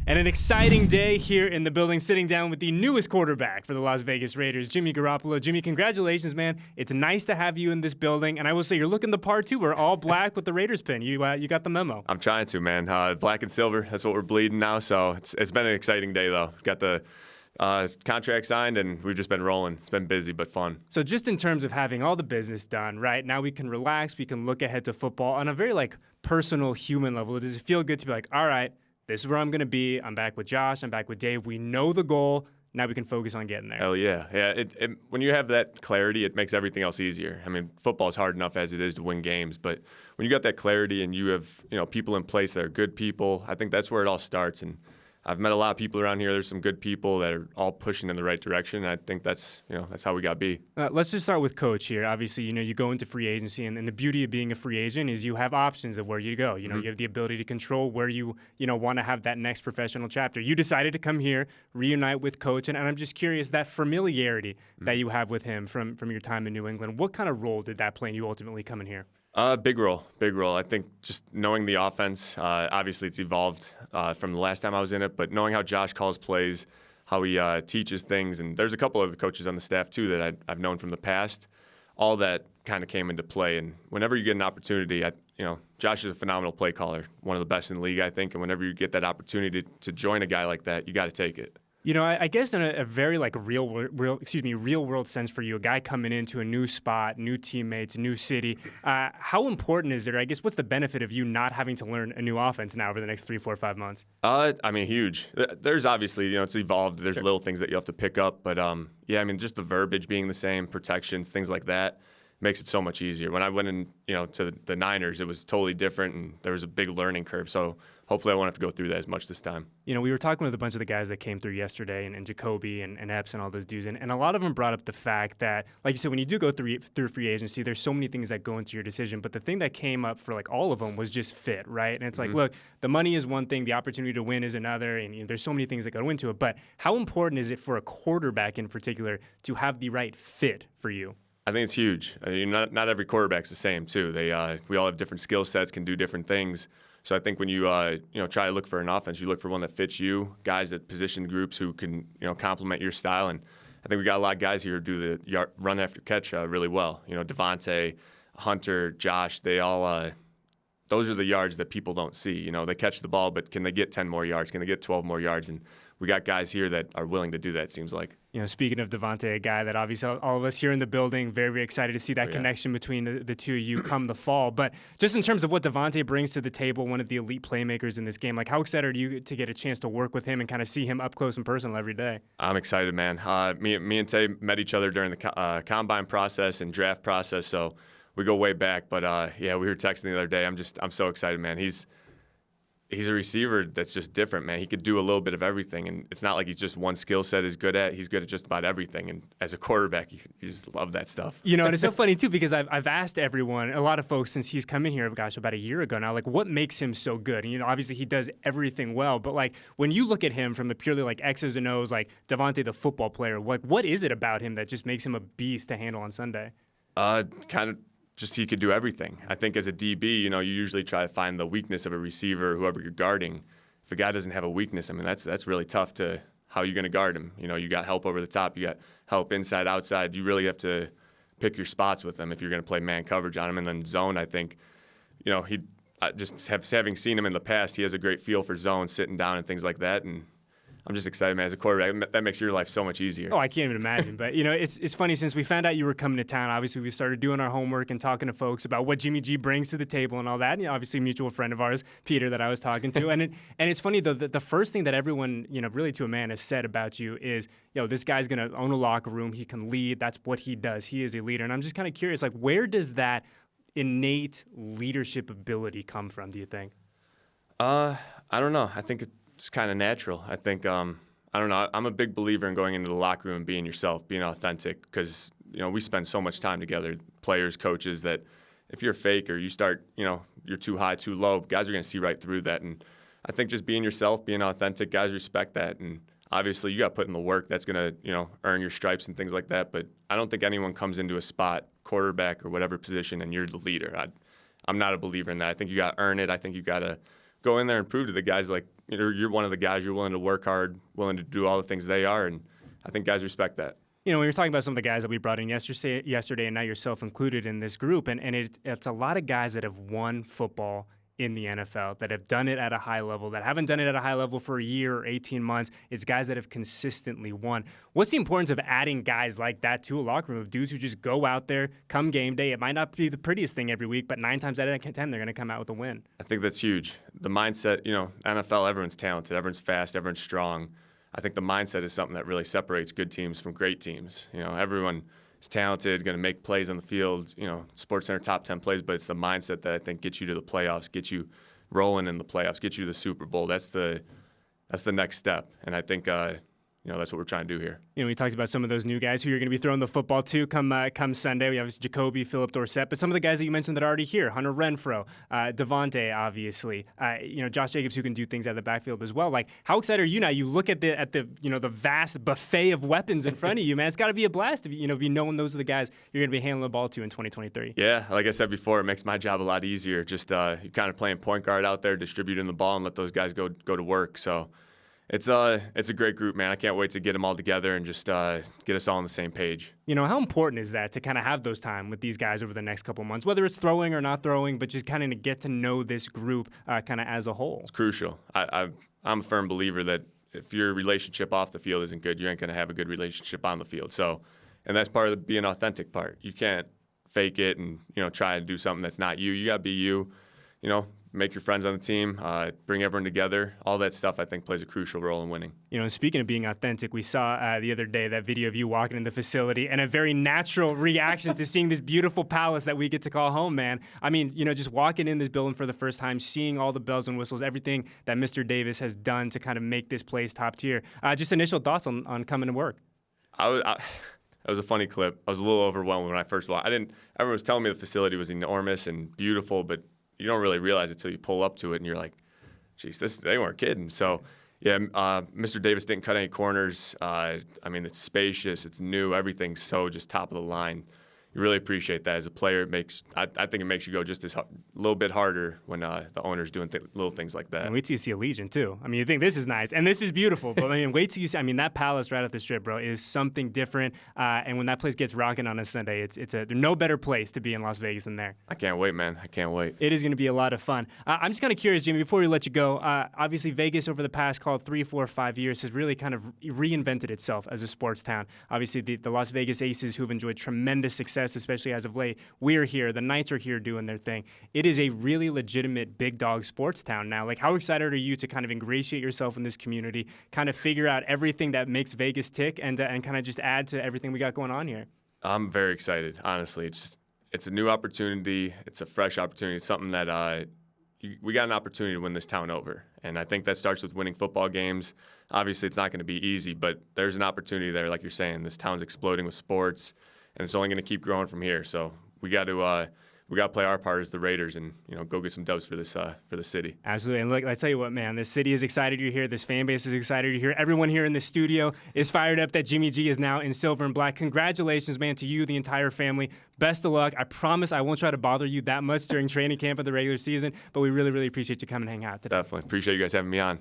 And an exciting day here in the building, sitting down with the newest quarterback for the Las Vegas Raiders, Jimmy Garoppolo. Jimmy, congratulations, man. It's nice to have you in this building. And I will say, you're looking the part, too. We're all black with the Raiders pin. You got the memo. I'm trying to, man. Black and silver, that's what we're bleeding now. So it's been an exciting day, though. Got the contract signed, and we've just been rolling. It's been busy, but fun. So just in terms of having all the business done, right, now we can relax. We can look ahead to football on a very, personal, human level. Does it feel good to be like, all right, this is where I'm going to be. I'm back with Josh. I'm back with Dave. We know the goal. Now we can focus on getting there. Hell yeah. Yeah. When you have that clarity, it makes everything else easier. I mean, football is hard enough as it is to win games, but when you got that clarity and you have, people in place that are good people, I think that's where it all starts. And I've met a lot of people around here. There's some good people that are all pushing in the right direction. And I think that's how we got to be. Let's just start with Coach here. Obviously, you go into free agency, and the beauty of being a free agent is you have options of where you go. You have the ability to control where you want to have that next professional chapter. You decided to come here, reunite with Coach, and I'm just curious, that familiarity that you have with him from your time in New England, what kind of role did that play in you ultimately coming here? Big role. I think just knowing the offense, obviously it's evolved from the last time I was in it, but knowing how Josh calls plays, how he teaches things, and there's a couple of the coaches on the staff too that I've known from the past, all that kind of came into play. And whenever you get an opportunity, Josh is a phenomenal play caller, one of the best in the league, I think, and whenever you get that opportunity to join a guy like that, you got to take it. I guess in a very real world sense for you, a guy coming into a new spot, new teammates, new city, how important is it? Or I guess what's the benefit of you not having to learn a new offense now over the next 3, 4, 5 months? Huge. There's obviously, it's evolved. There's little things that you have to pick up, but just the verbiage being the same, protections, things like that makes it so much easier. When I went in, to the Niners, it was totally different, and there was a big learning curve. So hopefully I won't have to go through that as much this time. We were talking with a bunch of the guys that came through yesterday, and Jacoby and Epps and all those dudes, and a lot of them brought up the fact that, like you said, when you do go through free agency, there's so many things that go into your decision. But the thing that came up for all of them was just fit, right? And it's look, the money is one thing, the opportunity to win is another, and there's so many things that go into it. But how important is it for a quarterback in particular to have the right fit for you? I think it's huge. Not every quarterback's the same, too. We all have different skill sets, can do different things. So I think when you try to look for an offense, you look for one that fits you, guys that position groups who can complement your style. And I think we got a lot of guys here who do the run after catch really well. Davante, Hunter, Josh, they all those are the yards that people don't see. They catch the ball, but can they get 10 more yards? Can they get 12 more yards? And we got guys here that are willing to do that, it seems like. Speaking of Davante, a guy that obviously all of us here in the building, very, very excited to see that connection between the two of you come the fall. But just in terms of what Davante brings to the table, one of the elite playmakers in this game, how excited are you to get a chance to work with him and kind of see him up close and personal every day? I'm excited, man. Me and Tay met each other during the combine process and draft process, so we go way back. But, we were texting the other day. I'm so excited, man. He's a receiver that's just different, man. He could do a little bit of everything, and it's not like he's just one skill set he's good at. He's good at just about everything, and as a quarterback, you just love that stuff. And it's so funny, too, because I've asked everyone, a lot of folks, since he's come in here, about a year ago now, what makes him so good? And, obviously he does everything well, but, when you look at him from a purely, X's and O's, Davante the football player, what is it about him that just makes him a beast to handle on Sunday? Kind of just he could do everything. I think as a DB, you usually try to find the weakness of a receiver, whoever you're guarding. If a guy doesn't have a weakness, that's really tough to how you're going to guard him. You got help over the top, you got help inside, outside. You really have to pick your spots with him if you're going to play man coverage on him. And then zone, I think, having seen him in the past, he has a great feel for zone, sitting down and things like that. And I'm just excited, man. As a quarterback, that makes your life so much easier. Oh, I can't even imagine. But, it's funny. Since we found out you were coming to town, obviously we started doing our homework and talking to folks about what Jimmy G brings to the table and all that. And, obviously a mutual friend of ours, Peter, that I was talking to. and it's funny, though, the first thing that everyone, really to a man has said about you is, this guy's going to own a locker room. He can lead. That's what he does. He is a leader. And I'm just kind of curious, where does that innate leadership ability come from, do you think? I don't know. I think it's kind of natural. I think, I don't know. I'm a big believer in going into the locker room and being yourself, being authentic, because, we spend so much time together, players, coaches, that if you're fake or you start, you're too high, too low, guys are going to see right through that. And I think just being yourself, being authentic, guys respect that. And obviously you got to put in the work that's going to, earn your stripes and things like that. But I don't think anyone comes into a spot, quarterback or whatever position, and you're the leader. I'm not a believer in that. I think you got to earn it. I think you got to go in there and prove to the guys like you're one of the guys. You're willing to work hard, willing to do all the things they are, and I think guys respect that. You know, when you're talking about some of the guys that we brought in yesterday, and now yourself included in this group, and it's a lot of guys that have won football in the NFL, that have done it at a high level, that haven't done it at a high level for a year or 18 months. It's guys that have consistently won. What's the importance of adding guys like that to a locker room, of dudes who just go out there, come game day? It might not be the prettiest thing every week, but 9 times out of 10, they're going to come out with a win. I think that's huge. The mindset, NFL, everyone's talented, everyone's fast, everyone's strong. I think the mindset is something that really separates good teams from great teams. Everyone is talented, going to make plays on the field, SportsCenter top 10 plays, but it's the mindset that I think gets you to the playoffs, gets you rolling in the playoffs, gets you to the Super Bowl. That's the next step. And I think that's what we're trying to do here. We talked about some of those new guys who you're going to be throwing the football to come Sunday. We have Jacoby, Philip Dorsett, but some of the guys that you mentioned that are already here: Hunter Renfrow, Davante, obviously, Josh Jacobs, who can do things out of the backfield as well. Like, how excited are you now? You look at the vast buffet of weapons in front of you, man. It's got to be a blast to be knowing those are the guys you're going to be handling the ball to in 2023. Yeah, like I said before, it makes my job a lot easier. Just you're kind of playing point guard out there, distributing the ball, and let those guys go to work. So. It's a great group, man. I can't wait to get them all together and just get us all on the same page. How important is that to kind of have those time with these guys over the next couple of months, whether it's throwing or not throwing, but just kind of to get to know this group kind of as a whole? It's crucial. I'm a firm believer that if your relationship off the field isn't good, you ain't going to have a good relationship on the field. So, and that's part of the being authentic part. You can't fake it and try to do something that's not you. You got to be you. Make your friends on the team, bring everyone together. All that stuff, I think, plays a crucial role in winning. Speaking of being authentic, we saw the other day that video of you walking in the facility and a very natural reaction to seeing this beautiful palace that we get to call home, man. I mean, just walking in this building for the first time, seeing all the bells and whistles, everything that Mr. Davis has done to kind of make this place top tier. Just initial thoughts on coming to work. That was a funny clip. I was a little overwhelmed when I first walked. Everyone was telling me the facility was enormous and beautiful, but you don't really realize it until you pull up to it and you're like, geez, they weren't kidding. So, yeah, Mr. Davis didn't cut any corners. It's spacious, it's new, everything's so just top of the line. You really appreciate that as a player. I think it makes you go just a little bit harder when the owner's doing little things like that. And wait till you see Allegiant, too. You think this is nice, and this is beautiful, but wait till you see. That palace right off the strip, bro, is something different. And when that place gets rocking on a Sunday, there's no better place to be in Las Vegas than there. I can't wait, man. I can't wait. It is going to be a lot of fun. I'm just kind of curious, Jimmy, before we let you go, obviously Vegas over the past, 3, 4, 5 years has really kind of reinvented itself as a sports town. Obviously, the Las Vegas Aces, who've enjoyed tremendous success, especially as of late, we're here. The Knights are here doing their thing. It is a really legitimate big dog sports town now. Like, how excited are you to kind of ingratiate yourself in this community, kind of figure out everything that makes Vegas tick, and kind of just add to everything we got going on here? I'm very excited, honestly. It's a new opportunity. It's a fresh opportunity. It's something that we got an opportunity to win this town over, and I think that starts with winning football games. Obviously, it's not going to be easy, but there's an opportunity there, like you're saying. This town's exploding with sports, and it's only going to keep growing from here. So we got to play our part as the Raiders and go get some dubs for the city. Absolutely. And look, I tell you what, man, this city is excited you're here. This fan base is excited you're here. Everyone here in the studio is fired up that Jimmy G is now in silver and black. Congratulations, man, to you, the entire family. Best of luck. I promise I won't try to bother you that much during training camp of the regular season, but we really, really appreciate you coming and hang out today. Definitely. Appreciate you guys having me on.